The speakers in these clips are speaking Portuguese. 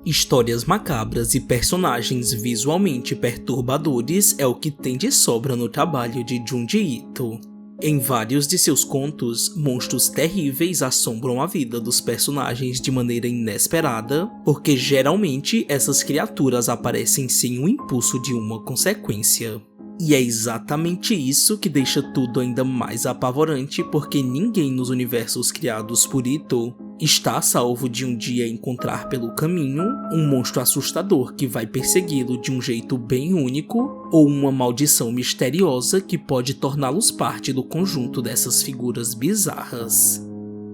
Histórias macabras e personagens visualmente perturbadores é o que tem de sobra no trabalho de Junji Ito. Em vários de seus contos, monstros terríveis assombram a vida dos personagens de maneira inesperada, porque geralmente essas criaturas aparecem sem o impulso de uma consequência. E é exatamente isso que deixa tudo ainda mais apavorante, porque ninguém nos universos criados por Ito está a salvo de um dia encontrar pelo caminho um monstro assustador que vai persegui-lo de um jeito bem único, ou uma maldição misteriosa que pode torná-los parte do conjunto dessas figuras bizarras.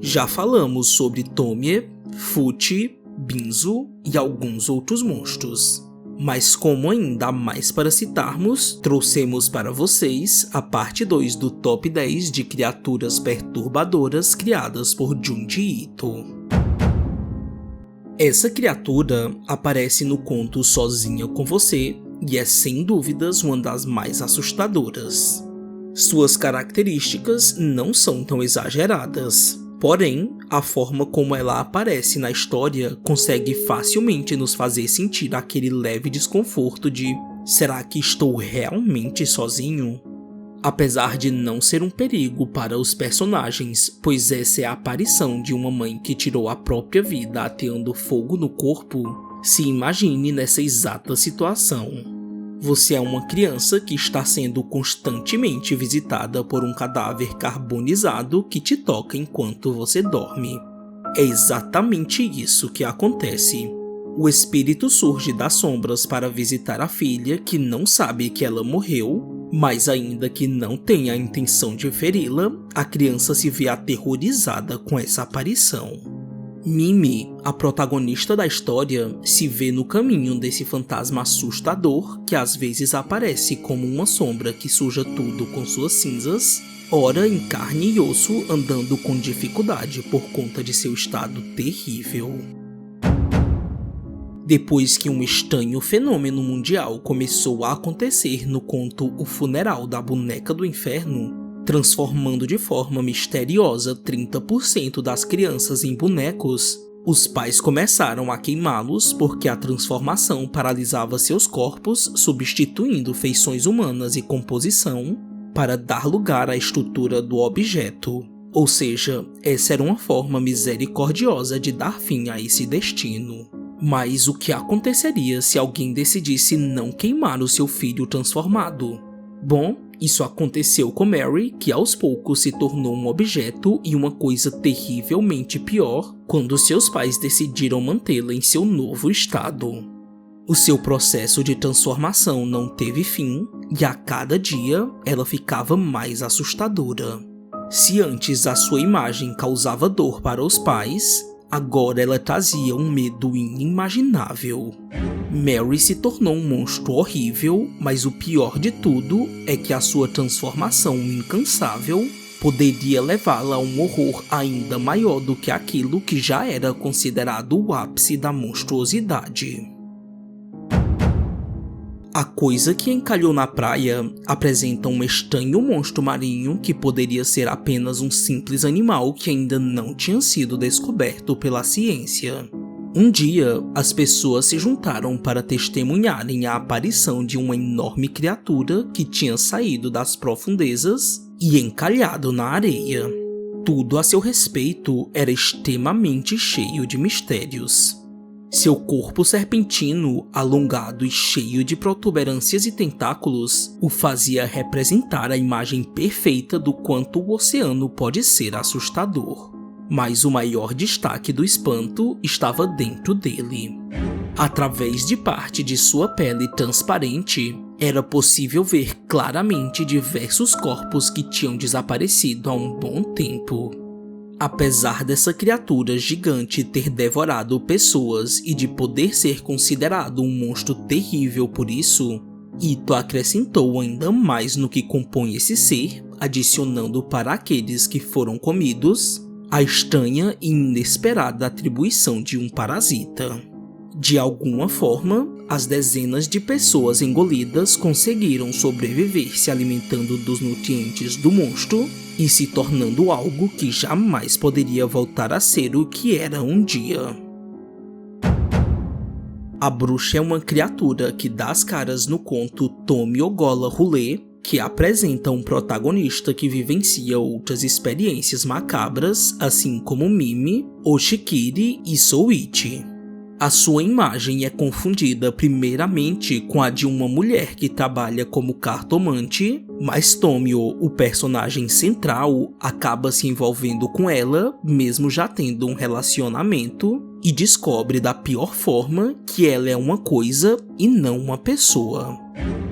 Já falamos sobre Tomie, Fuchi, Binzo e alguns outros monstros. Mas como ainda há mais para citarmos, trouxemos para vocês a parte 2 do top 10 de criaturas perturbadoras criadas por Junji Ito. Essa criatura aparece no conto Sozinha com Você e é sem dúvidas uma das mais assustadoras. Suas características não são tão exageradas. Porém, a forma como ela aparece na história consegue facilmente nos fazer sentir aquele leve desconforto de será que estou realmente sozinho? Apesar de não ser um perigo para os personagens, pois essa é a aparição de uma mãe que tirou a própria vida ateando fogo no corpo, se imagine nessa exata situação. Você é uma criança que está sendo constantemente visitada por um cadáver carbonizado que te toca enquanto você dorme. É exatamente isso que acontece. O espírito surge das sombras para visitar a filha que não sabe que ela morreu, mas ainda que não tenha a intenção de feri-la, a criança se vê aterrorizada com essa aparição. Mimi, a protagonista da história, se vê no caminho desse fantasma assustador que às vezes aparece como uma sombra que suja tudo com suas cinzas, ora em carne e osso andando com dificuldade por conta de seu estado terrível. Depois que um estranho fenômeno mundial começou a acontecer no conto O Funeral da Boneca do Inferno, transformando de forma misteriosa 30% das crianças em bonecos, os pais começaram a queimá-los porque a transformação paralisava seus corpos, substituindo feições humanas e composição para dar lugar à estrutura do objeto. Ou seja, essa era uma forma misericordiosa de dar fim a esse destino. Mas o que aconteceria se alguém decidisse não queimar o seu filho transformado? Bom, isso aconteceu com Mary, que aos poucos se tornou um objeto e uma coisa terrivelmente pior quando seus pais decidiram mantê-la em seu novo estado. O seu processo de transformação não teve fim e a cada dia ela ficava mais assustadora. Se antes a sua imagem causava dor para os pais, agora ela trazia um medo inimaginável. Mary se tornou um monstro horrível, mas o pior de tudo é que a sua transformação incansável poderia levá-la a um horror ainda maior do que aquilo que já era considerado o ápice da monstruosidade. A coisa que encalhou na praia apresenta um estranho monstro marinho que poderia ser apenas um simples animal que ainda não tinha sido descoberto pela ciência. Um dia, as pessoas se juntaram para testemunharem a aparição de uma enorme criatura que tinha saído das profundezas e encalhado na areia. Tudo a seu respeito era extremamente cheio de mistérios. Seu corpo serpentino, alongado e cheio de protuberâncias e tentáculos, o fazia representar a imagem perfeita do quanto o oceano pode ser assustador. Mas o maior destaque do espanto estava dentro dele. Através de parte de sua pele transparente, era possível ver claramente diversos corpos que tinham desaparecido há um bom tempo. Apesar dessa criatura gigante ter devorado pessoas e de poder ser considerado um monstro terrível por isso, Ito acrescentou ainda mais no que compõe esse ser, adicionando para aqueles que foram comidos a estranha e inesperada atribuição de um parasita. De alguma forma, as dezenas de pessoas engolidas conseguiram sobreviver se alimentando dos nutrientes do monstro e se tornando algo que jamais poderia voltar a ser o que era um dia. A bruxa é uma criatura que dá as caras no conto Tomio Gola Rulé, que apresenta um protagonista que vivencia outras experiências macabras, assim como Mimi, Oshikiri e Souichi. A sua imagem é confundida primeiramente com a de uma mulher que trabalha como cartomante, mas Tomio, o personagem central, acaba se envolvendo com ela, mesmo já tendo um relacionamento, e descobre da pior forma que ela é uma coisa e não uma pessoa.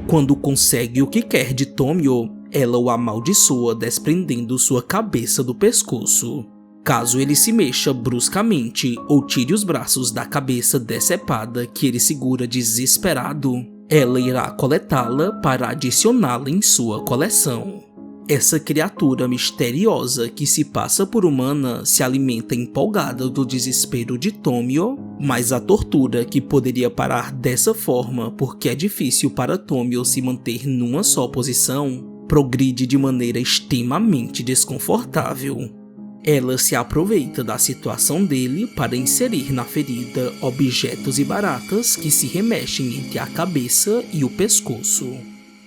Quando consegue o que quer de Tomio, ela o amaldiçoa desprendendo sua cabeça do pescoço. Caso ele se mexa bruscamente ou tire os braços da cabeça decepada que ele segura desesperado, ela irá coletá-la para adicioná-la em sua coleção. Essa criatura misteriosa que se passa por humana se alimenta empolgada do desespero de Tomio, mas a tortura que poderia parar dessa forma porque é difícil para Tomio se manter numa só posição, progride de maneira extremamente desconfortável. Ela se aproveita da situação dele para inserir na ferida objetos e baratas que se remexem entre a cabeça e o pescoço.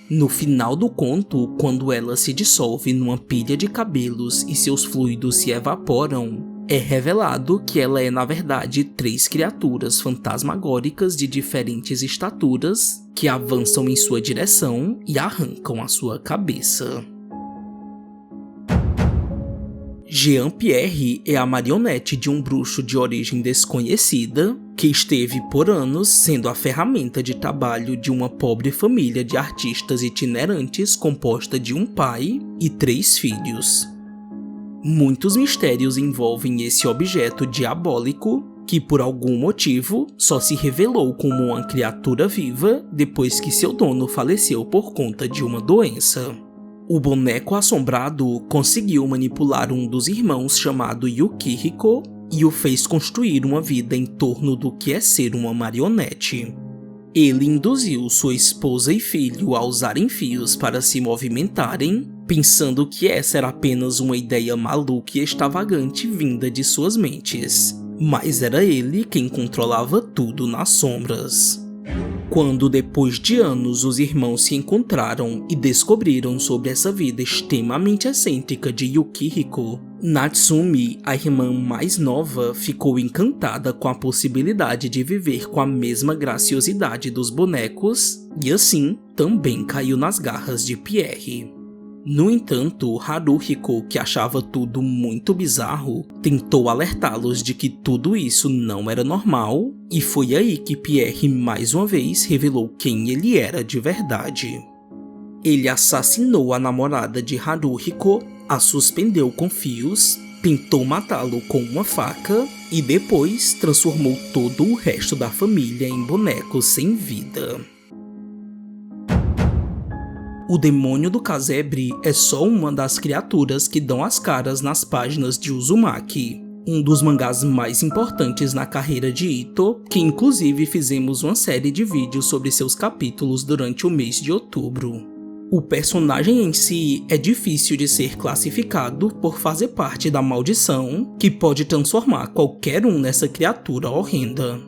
No final do conto, quando ela se dissolve numa pilha de cabelos e seus fluidos se evaporam, é revelado que ela é na verdade 3 criaturas fantasmagóricas de diferentes estaturas que avançam em sua direção e arrancam a sua cabeça. Jean-Pierre é a marionete de um bruxo de origem desconhecida que esteve por anos sendo a ferramenta de trabalho de uma pobre família de artistas itinerantes composta de um pai e 3 filhos. Muitos mistérios envolvem esse objeto diabólico que por algum motivo só se revelou como uma criatura viva depois que seu dono faleceu por conta de uma doença. O boneco assombrado conseguiu manipular um dos irmãos chamado Yukihiko e o fez construir uma vida em torno do que é ser uma marionete. Ele induziu sua esposa e filho a usarem fios para se movimentarem, pensando que essa era apenas uma ideia maluca e extravagante vinda de suas mentes. Mas era ele quem controlava tudo nas sombras. Quando depois de anos os irmãos se encontraram e descobriram sobre essa vida extremamente excêntrica de Yukihiko, Natsumi, a irmã mais nova, ficou encantada com a possibilidade de viver com a mesma graciosidade dos bonecos e assim também caiu nas garras de Pierre. No entanto, Haruhiko, que achava tudo muito bizarro, tentou alertá-los de que tudo isso não era normal, e foi aí que Pierre mais uma vez revelou quem ele era de verdade. Ele assassinou a namorada de Haruhiko, a suspendeu com fios, tentou matá-lo com uma faca e depois transformou todo o resto da família em bonecos sem vida. O demônio do casebre é só uma das criaturas que dão as caras nas páginas de Uzumaki, um dos mangás mais importantes na carreira de Ito, que inclusive fizemos uma série de vídeos sobre seus capítulos durante o mês de outubro. O personagem em si é difícil de ser classificado por fazer parte da maldição, que pode transformar qualquer um nessa criatura horrenda.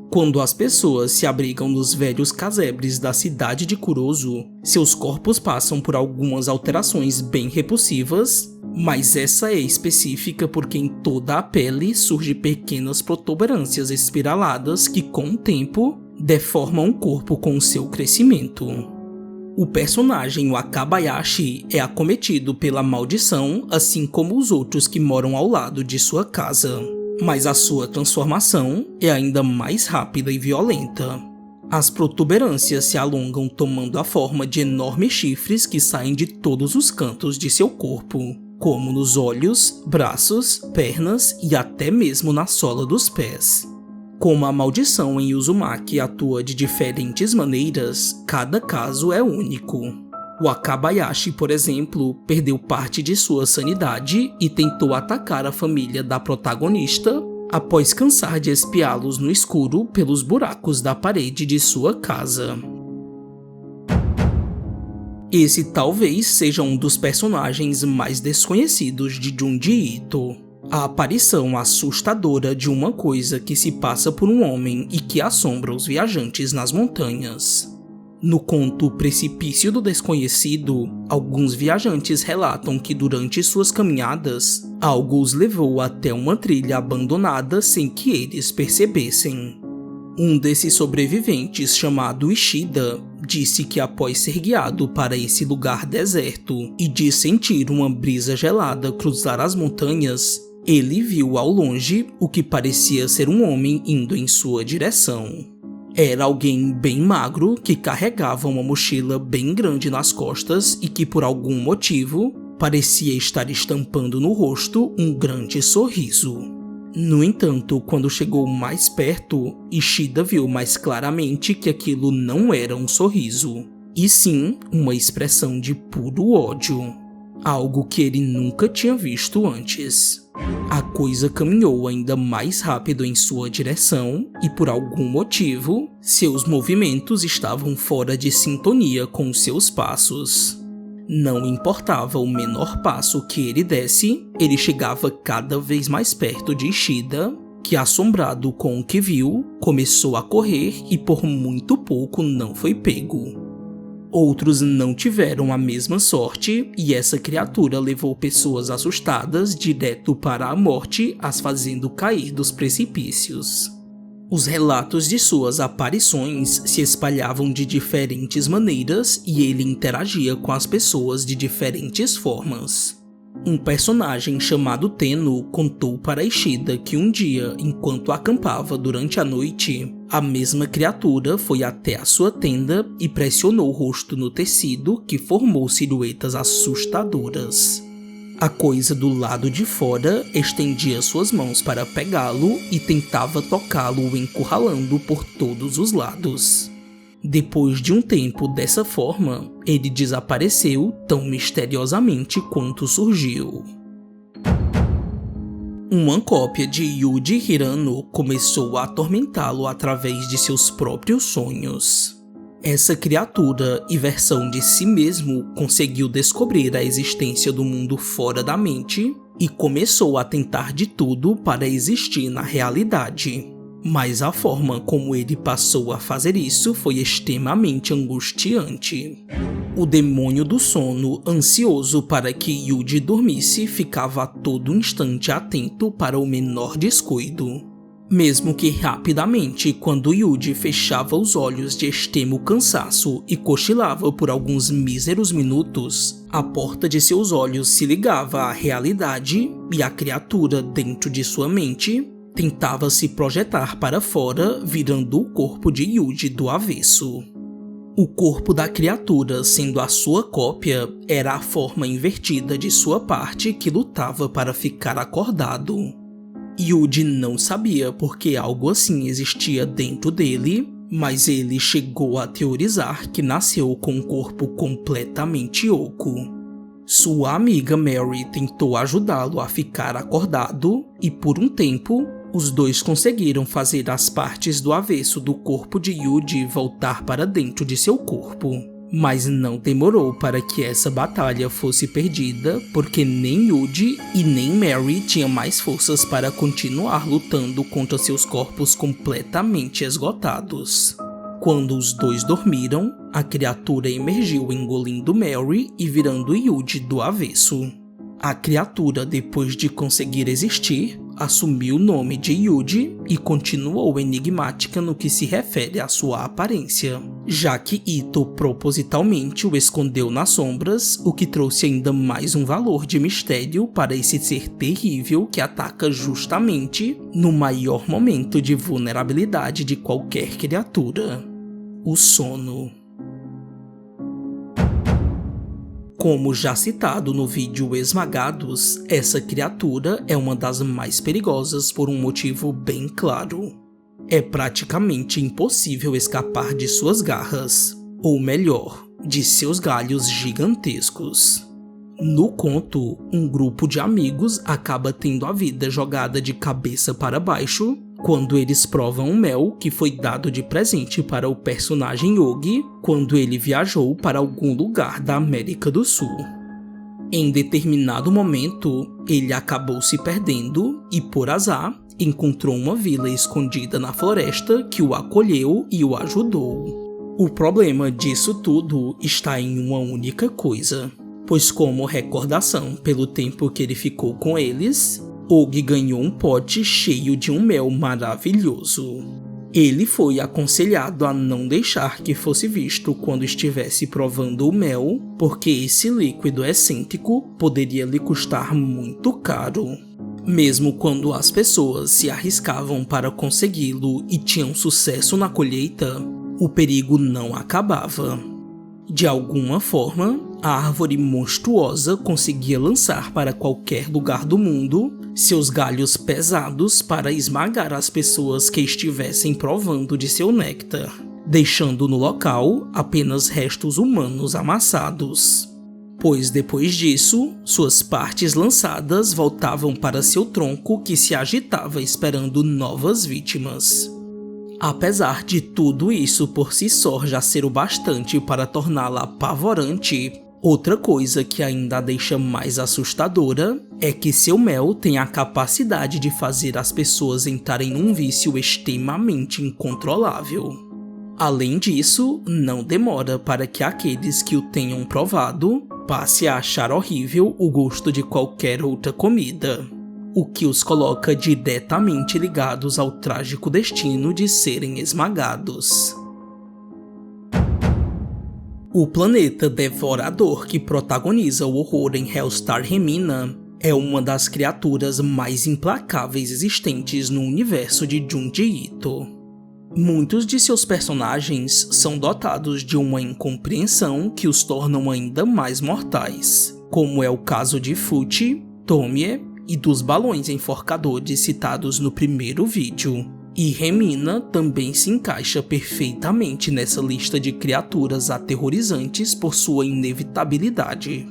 Quando as pessoas se abrigam nos velhos casebres da cidade de Kurozu, seus corpos passam por algumas alterações bem repulsivas, mas essa é específica porque em toda a pele surgem pequenas protuberâncias espiraladas que, com o tempo, deformam o corpo com o seu crescimento. O personagem Wakabayashi é acometido pela maldição, assim como os outros que moram ao lado de sua casa. Mas a sua transformação é ainda mais rápida e violenta. As protuberâncias se alongam tomando a forma de enormes chifres que saem de todos os cantos de seu corpo, como nos olhos, braços, pernas e até mesmo na sola dos pés. Como a maldição em Uzumaki atua de diferentes maneiras, cada caso é único. O Wakabayashi, por exemplo, perdeu parte de sua sanidade e tentou atacar a família da protagonista após cansar de espiá-los no escuro pelos buracos da parede de sua casa. Esse talvez seja um dos personagens mais desconhecidos de Junji Ito. A aparição assustadora de uma coisa que se passa por um homem e que assombra os viajantes nas montanhas. No conto Precipício do Desconhecido, alguns viajantes relatam que durante suas caminhadas, algo os levou até uma trilha abandonada sem que eles percebessem. Um desses sobreviventes, chamado Ishida, disse que após ser guiado para esse lugar deserto e de sentir uma brisa gelada cruzar as montanhas, ele viu ao longe o que parecia ser um homem indo em sua direção. Era alguém bem magro que carregava uma mochila bem grande nas costas e que por algum motivo parecia estar estampando no rosto um grande sorriso. No entanto, quando chegou mais perto, Ishida viu mais claramente que aquilo não era um sorriso, e sim uma expressão de puro ódio, algo que ele nunca tinha visto antes. A coisa caminhou ainda mais rápido em sua direção e, por algum motivo, seus movimentos estavam fora de sintonia com seus passos. Não importava o menor passo que ele desse, ele chegava cada vez mais perto de Ishida, que, assombrado com o que viu, começou a correr e por muito pouco não foi pego. Outros não tiveram a mesma sorte e essa criatura levou pessoas assustadas direto para a morte, as fazendo cair dos precipícios. Os relatos de suas aparições se espalhavam de diferentes maneiras e ele interagia com as pessoas de diferentes formas. Um personagem chamado Tenno contou para Ishida que um dia, enquanto acampava durante a noite, a mesma criatura foi até a sua tenda e pressionou o rosto no tecido, que formou silhuetas assustadoras. A coisa do lado de fora estendia suas mãos para pegá-lo e tentava tocá-lo, encurralando por todos os lados. Depois de um tempo dessa forma, ele desapareceu tão misteriosamente quanto surgiu. Uma cópia de Yuji Hirano começou a atormentá-lo através de seus próprios sonhos. Essa criatura e versão de si mesmo conseguiu descobrir a existência do mundo fora da mente e começou a tentar de tudo para existir na realidade. Mas a forma como ele passou a fazer isso foi extremamente angustiante. O demônio do sono, ansioso para que Yuji dormisse, ficava a todo instante atento para o menor descuido. Mesmo que rapidamente, quando Yuji fechava os olhos de extremo cansaço e cochilava por alguns míseros minutos, a porta de seus olhos se ligava à realidade e a criatura dentro de sua mente tentava se projetar para fora, virando o corpo de Yuji do avesso. O corpo da criatura, sendo a sua cópia, era a forma invertida de sua parte que lutava para ficar acordado. Yuji não sabia porque algo assim existia dentro dele, mas ele chegou a teorizar que nasceu com um corpo completamente oco. Sua amiga Mary tentou ajudá-lo a ficar acordado e, por um tempo, os dois conseguiram fazer as partes do avesso do corpo de Yuji voltar para dentro de seu corpo. Mas não demorou para que essa batalha fosse perdida, porque nem Yuji e nem Mary tinham mais forças para continuar lutando contra seus corpos completamente esgotados. Quando os dois dormiram, a criatura emergiu engolindo Mary e virando Yuji do avesso. A criatura, depois de conseguir existir, assumiu o nome de Yuji e continuou enigmática no que se refere à sua aparência, já que Ito propositalmente o escondeu nas sombras, o que trouxe ainda mais um valor de mistério para esse ser terrível que ataca justamente no maior momento de vulnerabilidade de qualquer criatura: o sono. Como já citado no vídeo Esmagados, essa criatura é uma das mais perigosas por um motivo bem claro. É praticamente impossível escapar de suas garras, ou melhor, de seus galhos gigantescos. No conto, um grupo de amigos acaba tendo a vida jogada de cabeça para baixo quando eles provam um mel que foi dado de presente para o personagem Yogi quando ele viajou para algum lugar da América do Sul. Em determinado momento, ele acabou se perdendo e, por azar, encontrou uma vila escondida na floresta que o acolheu e o ajudou. O problema disso tudo está em uma única coisa, pois como recordação pelo tempo que ele ficou com eles, Og ganhou um pote cheio de um mel maravilhoso. Ele foi aconselhado a não deixar que fosse visto quando estivesse provando o mel, porque esse líquido excêntrico poderia lhe custar muito caro. Mesmo quando as pessoas se arriscavam para consegui-lo e tinham sucesso na colheita, o perigo não acabava. De alguma forma, a árvore monstruosa conseguia lançar para qualquer lugar do mundo seus galhos pesados para esmagar as pessoas que estivessem provando de seu néctar, deixando no local apenas restos humanos amassados. Pois depois disso, suas partes lançadas voltavam para seu tronco que se agitava esperando novas vítimas. Apesar de tudo isso por si só já ser o bastante para torná-la apavorante, outra coisa que ainda a deixa mais assustadora é que seu mel tem a capacidade de fazer as pessoas entrarem num vício extremamente incontrolável. Além disso, não demora para que aqueles que o tenham provado passe a achar horrível o gosto de qualquer outra comida, o que os coloca diretamente ligados ao trágico destino de serem esmagados. O planeta devorador que protagoniza o horror em Hellstar Remina é uma das criaturas mais implacáveis existentes no universo de Junji Ito. Muitos de seus personagens são dotados de uma incompreensão que os tornam ainda mais mortais, como é o caso de Fuchi, Tomie e dos balões enforcadores citados no primeiro vídeo. E Remina também se encaixa perfeitamente nessa lista de criaturas aterrorizantes por sua inevitabilidade.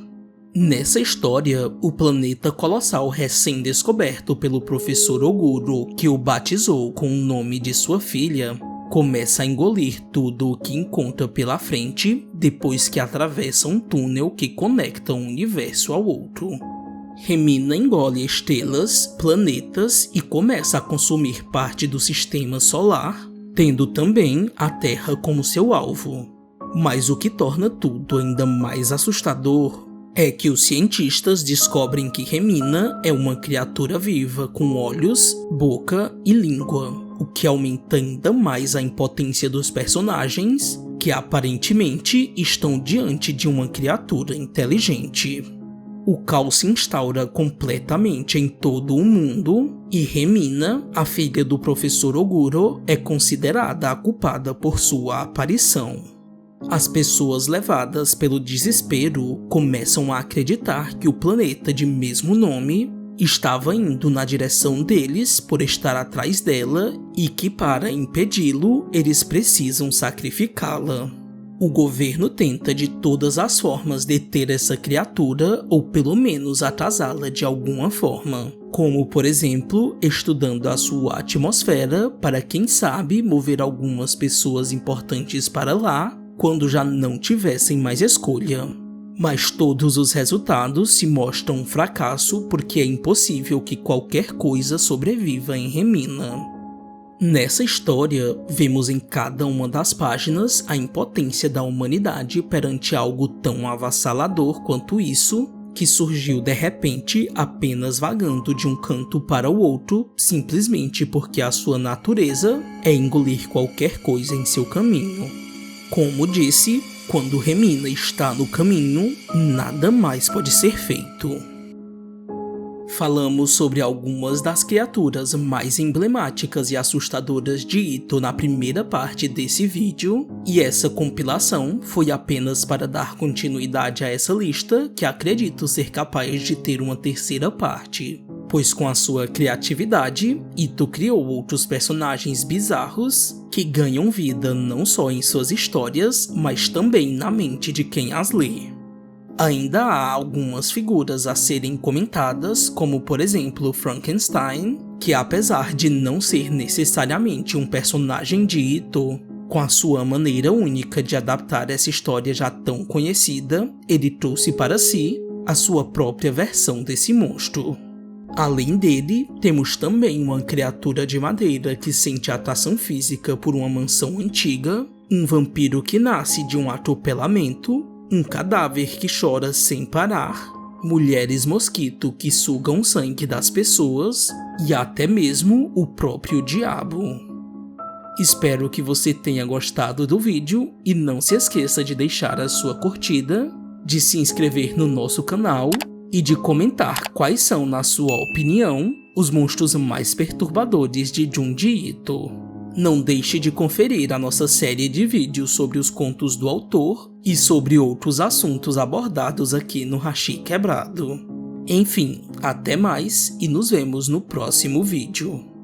Nessa história, o planeta colossal recém-descoberto pelo professor Oguro, que o batizou com o nome de sua filha, começa a engolir tudo o que encontra pela frente depois que atravessa um túnel que conecta um universo ao outro. Remina engole estrelas, planetas e começa a consumir parte do sistema solar, tendo também a Terra como seu alvo. Mas o que torna tudo ainda mais assustador é que os cientistas descobrem que Remina é uma criatura viva com olhos, boca e língua, o que aumenta ainda mais a impotência dos personagens, que aparentemente estão diante de uma criatura inteligente. O caos se instaura completamente em todo o mundo e Remina, a filha do professor Oguro, é considerada a culpada por sua aparição. As pessoas levadas pelo desespero começam a acreditar que o planeta de mesmo nome estava indo na direção deles por estar atrás dela e que para impedi-lo eles precisam sacrificá-la. O governo tenta de todas as formas deter essa criatura ou pelo menos atrasá-la de alguma forma, como por exemplo estudando a sua atmosfera para quem sabe mover algumas pessoas importantes para lá quando já não tivessem mais escolha. Mas todos os resultados se mostram um fracasso porque é impossível que qualquer coisa sobreviva em Remina. Nessa história, vemos em cada uma das páginas a impotência da humanidade perante algo tão avassalador quanto isso, que surgiu de repente apenas vagando de um canto para o outro, simplesmente porque a sua natureza é engolir qualquer coisa em seu caminho. Como disse, quando Remina está no caminho, nada mais pode ser feito. Falamos sobre algumas das criaturas mais emblemáticas e assustadoras de Ito na primeira parte desse vídeo, e essa compilação foi apenas para dar continuidade a essa lista que acredito ser capaz de ter uma terceira parte. Pois com a sua criatividade, Ito criou outros personagens bizarros que ganham vida não só em suas histórias, mas também na mente de quem as lê. Ainda há algumas figuras a serem comentadas, como por exemplo Frankenstein, que apesar de não ser necessariamente um personagem de Ito, com a sua maneira única de adaptar essa história já tão conhecida, ele trouxe para si a sua própria versão desse monstro. Além dele, temos também uma criatura de madeira que sente atração física por uma mansão antiga, um vampiro que nasce de um atropelamento, um cadáver que chora sem parar, mulheres mosquito que sugam o sangue das pessoas e até mesmo o próprio diabo. Espero que você tenha gostado do vídeo e não se esqueça de deixar a sua curtida, de se inscrever no nosso canal e de comentar quais são, na sua opinião, os monstros mais perturbadores de Junji Ito. Não deixe de conferir a nossa série de vídeos sobre os contos do autor e sobre outros assuntos abordados aqui no Hashi Quebrado. Enfim, até mais e nos vemos no próximo vídeo.